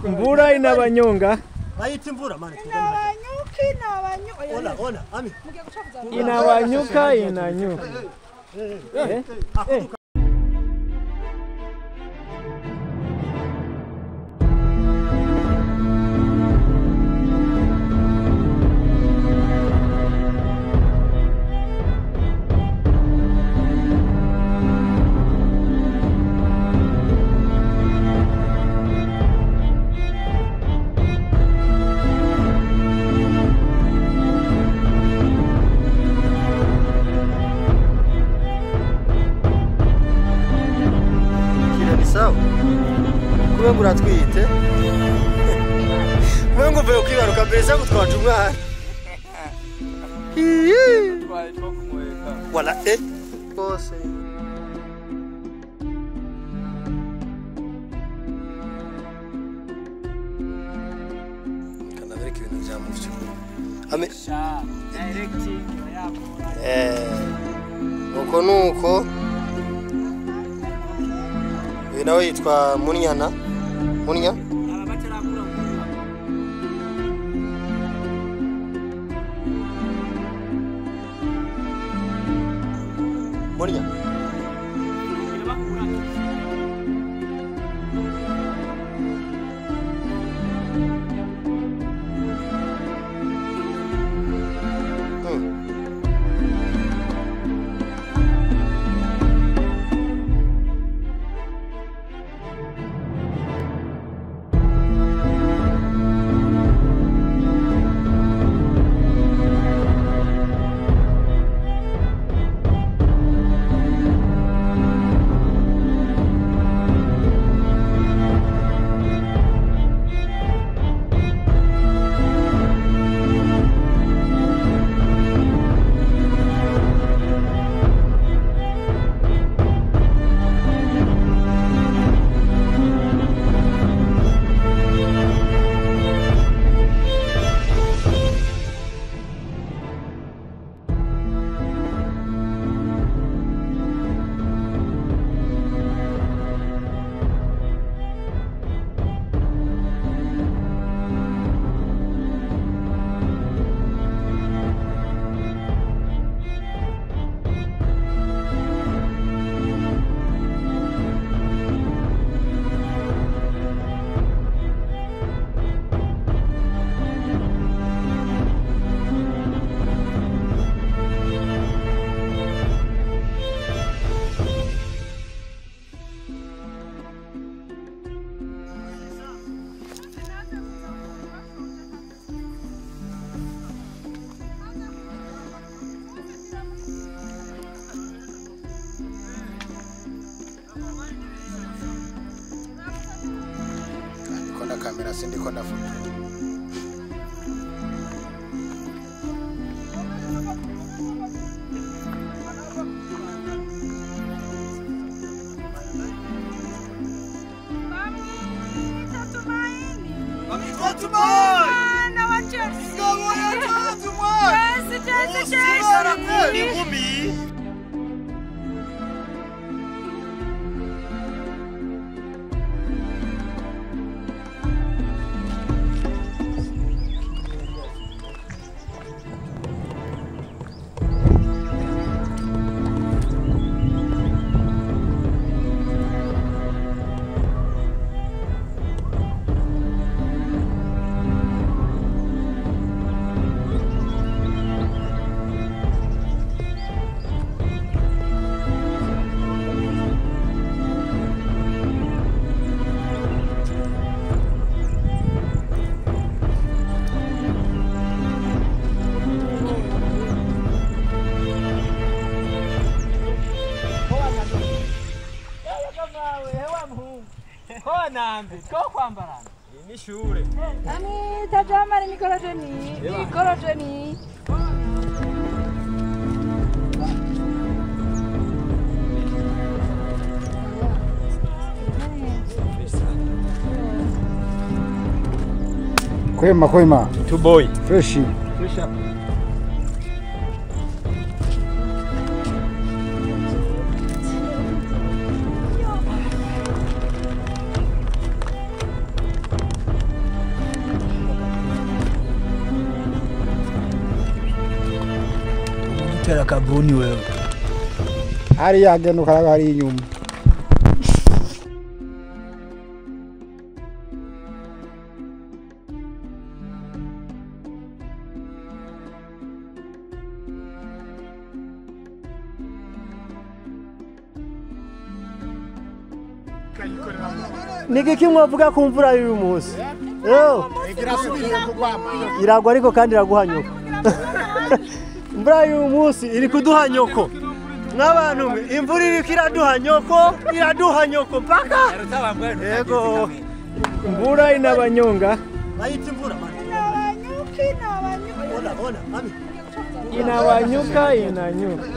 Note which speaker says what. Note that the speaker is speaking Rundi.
Speaker 1: Mvura inabanyonga.
Speaker 2: Bayita imvura mani.
Speaker 3: Inabanyuka.
Speaker 2: Ona, ami.
Speaker 1: Inabanyuka inanyuka.
Speaker 2: Kubengu ratwite. Kubengu veyo kwibaruka mbere se gutwaje umwana. Wala bose. Kana bereka ibintu bya mufyo. Ame
Speaker 3: Directing yako.
Speaker 2: nuko uyu nawe yitwa Munyana. Munya Munya kamera sindiko ndafuta.
Speaker 1: Nambi, ko kwambarana. Ni shure.
Speaker 3: Ani tajamari mikorojeni. Mikorojeni.
Speaker 4: Kwema.
Speaker 1: Two boy.
Speaker 4: Fresh.
Speaker 1: Fresh up.
Speaker 4: kala kabuni wewe.
Speaker 5: Hari yageno kala hari inyuma.
Speaker 4: Niki kimwavuga ku mvura y'uyu munsi? Yo, iragwa ariko kandi iraguhanyuka. Mvura y'uyu munsi iri kuduhanyoko. N'abantu imvura iri iraduhanyoko mpaka. Yego.
Speaker 1: Mvura inabanyonga.
Speaker 4: Bayita imvura mani. Ona, mami.
Speaker 1: Inawanyuka inanyuka.